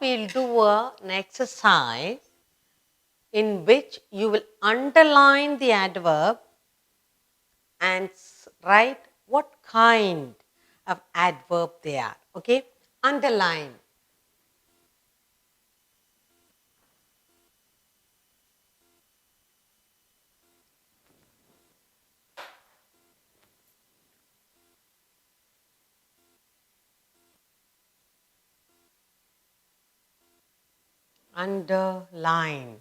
we'll do an exercise in which you will underline the adverb and write what kind of adverb they are. Okay? Underline. Underline.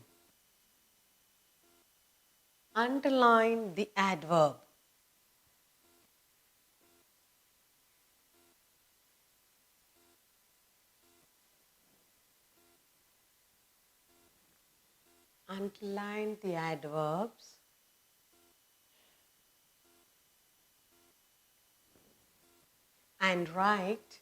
Underline the adverb. Underline the adverbs. And write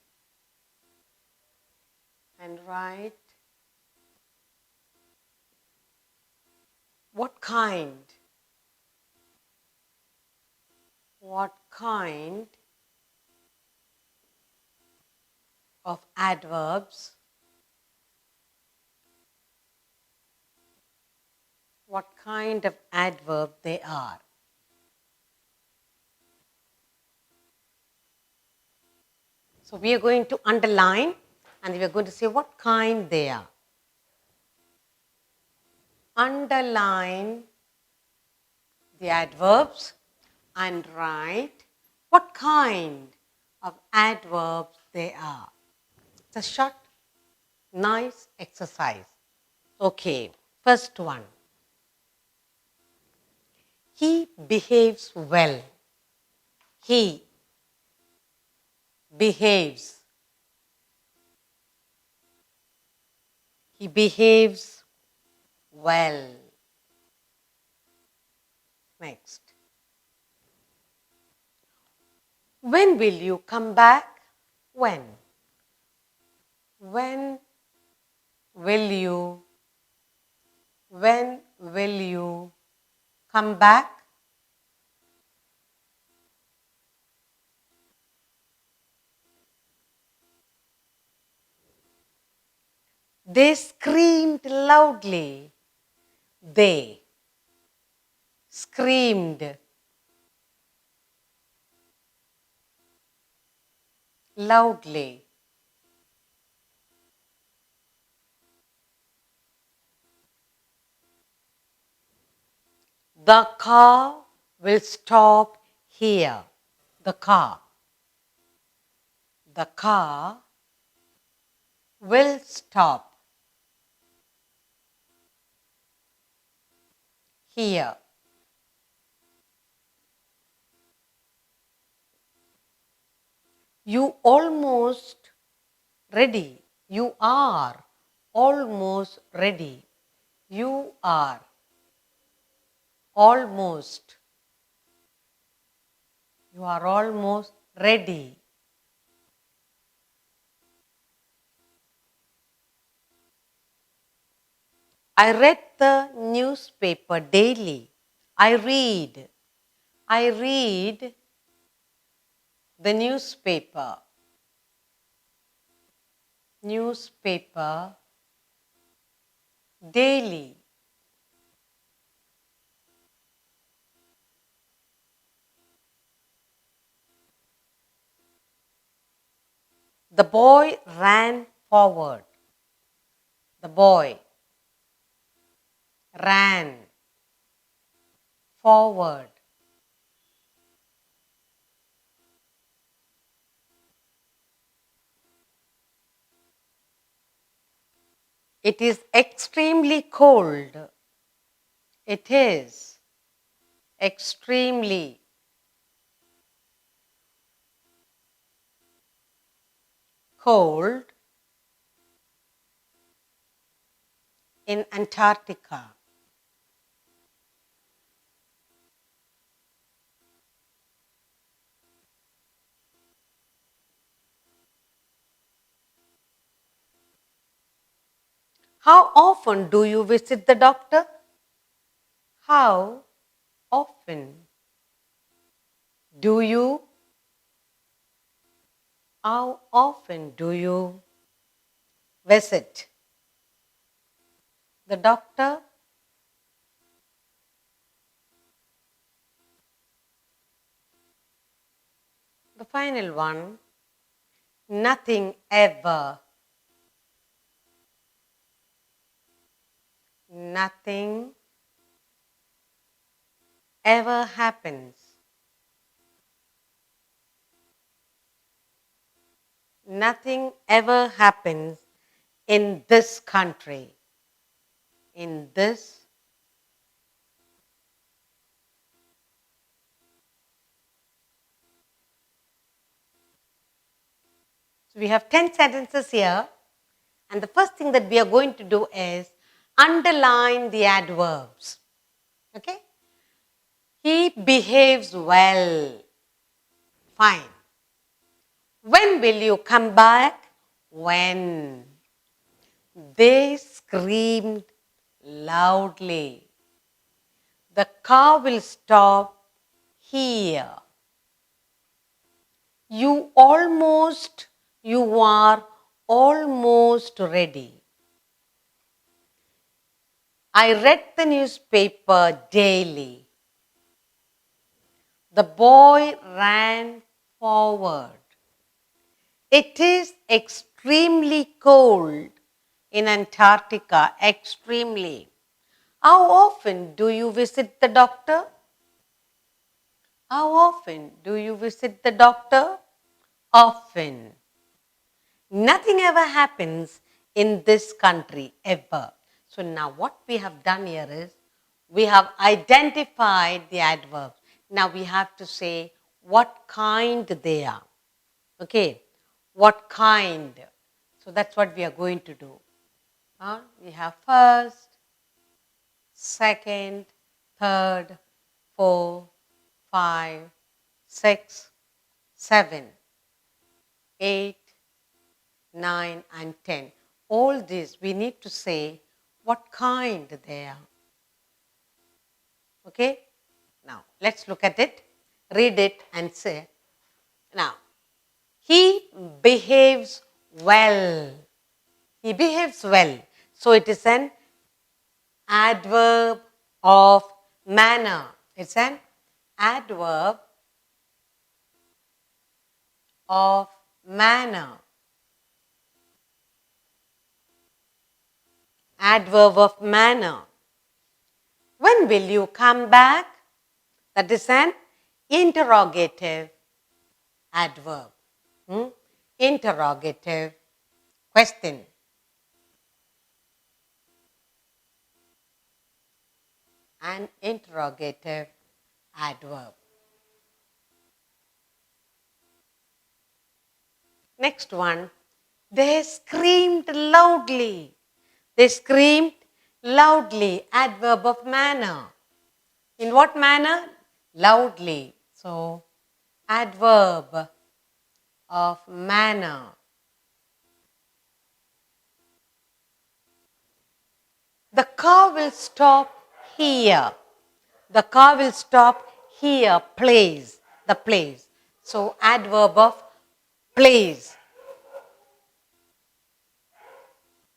what kind of adverbs, they are. So we are going to underline and we are going to say what kind they are. Underline the adverbs and write what kind of adverbs they are. It's a short, nice exercise. Okay, first one. He behaves well. He behaves. He behaves well. Next. When will you come back? When? When will you come back? They screamed loudly. They screamed loudly. The car will stop here. The car will stop here. You almost ready. You are almost ready. You are almost. You are almost ready. I read the newspaper daily. I read the newspaper daily. The boy ran forward. The boy ran forward. It is extremely cold. It is extremely cold in Antarctica. How often do you visit the doctor? How often do you? How often do you visit. The doctor. The final one. Nothing ever. Nothing ever happens. Nothing ever happens in this country. In this. So we have 10 sentences here. And the first thing that we are going to do is underline the adverbs. Okay? He behaves well. Fine. When will you come back? When. They screamed loudly. The car will stop here. You are almost ready. I read the newspaper daily. The boy ran forward. It is extremely cold in Antarctica, extremely. How often do you visit the doctor? How often do you visit the doctor? Often. Nothing ever happens in this country, ever. So now what we have done here is, we have identified the adverbs. Now we have to say what kind they are. Okay, what kind? So that's what we are going to do. We have first, second, third, 4, 5, 6, 7, 8, 9 and 10. All this we need to say what kind they are. Okay? Now let's look at it, read it and say. Now, he behaves well. He behaves well. So it is an adverb of manner. It's an adverb of manner. Adverb of manner. When will you come back? That is an interrogative adverb. Interrogative question. An interrogative adverb. Next one. They screamed loudly. They screamed loudly. Adverb of manner. In what manner? Loudly. So, adverb of manner. The car will stop here. The car will stop here. Place. The place. So, adverb of place.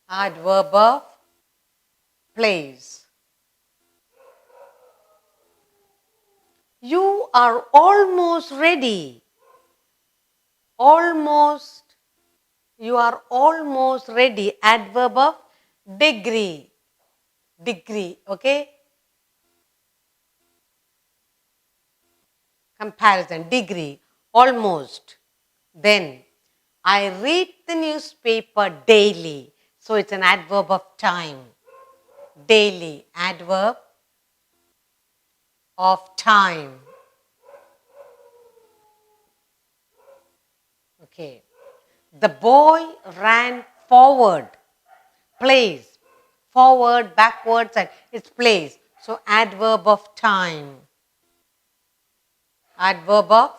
Adverb of place. You are almost ready. Almost. You are almost ready. Adverb of degree. Degree. Okay? Comparison. Degree. Almost. Then, I read the newspaper daily. So, it's an adverb of time. Daily. Adverb of time. Okay. The boy ran forward. Place. Forward, backwards, and it's place. So, adverb of time. Adverb of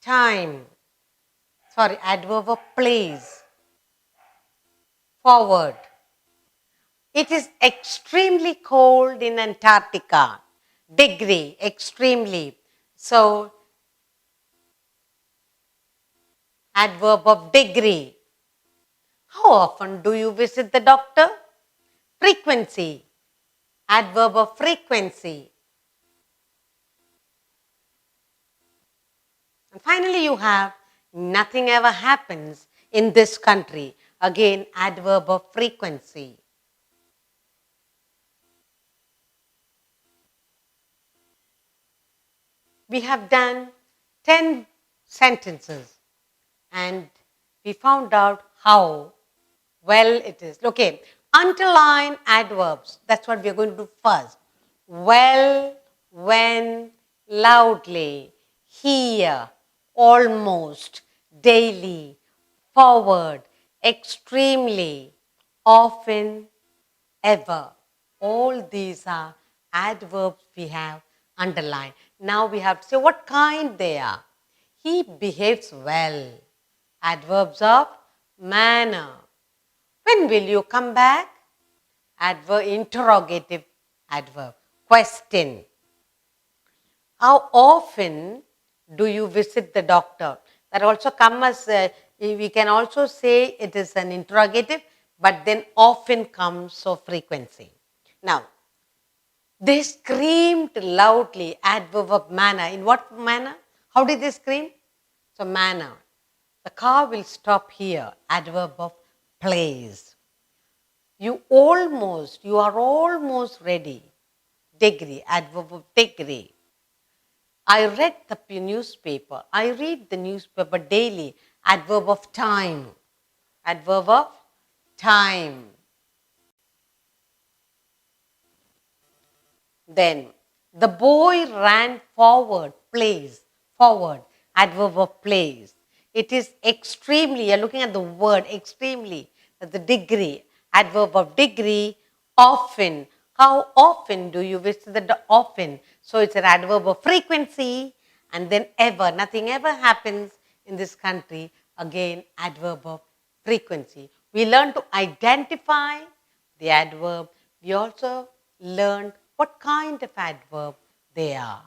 time. Sorry, adverb of place. Forward. It is extremely cold in Antarctica. Degree, extremely. So, adverb of degree. How often do you visit the doctor? Frequency. Adverb of frequency. And finally, you have nothing ever happens in this country. Again, adverb of frequency. We have done 10 sentences and we found out how well it is. Okay, underline adverbs. That's what we are going to do first. Well, when, loudly, here, almost, daily, forward, extremely, often, ever. All these are adverbs we have underlined. Now we have to say what kind they are. He behaves well. Adverbs of manner. When will you come back? Adverb, interrogative adverb. Question. How often do you visit the doctor? That also comes as, we can also say it is an interrogative, but then often comes so frequency. Now, they screamed loudly, adverb of manner. In what manner? How did they scream? So, manner. The car will stop here, adverb of place. You are almost ready. Degree, adverb of degree. I read the newspaper. I read the newspaper daily. Adverb of time. Adverb of time. Then the boy ran forward, plays, forward, adverb of plays. It is extremely, you're looking at the word extremely, that's the degree, adverb of degree, often. How often do you visit the often? So it's an adverb of frequency, and then ever, nothing ever happens in this country, again, adverb of frequency. We learn to identify the adverb. We also learned what kind of adverb they are.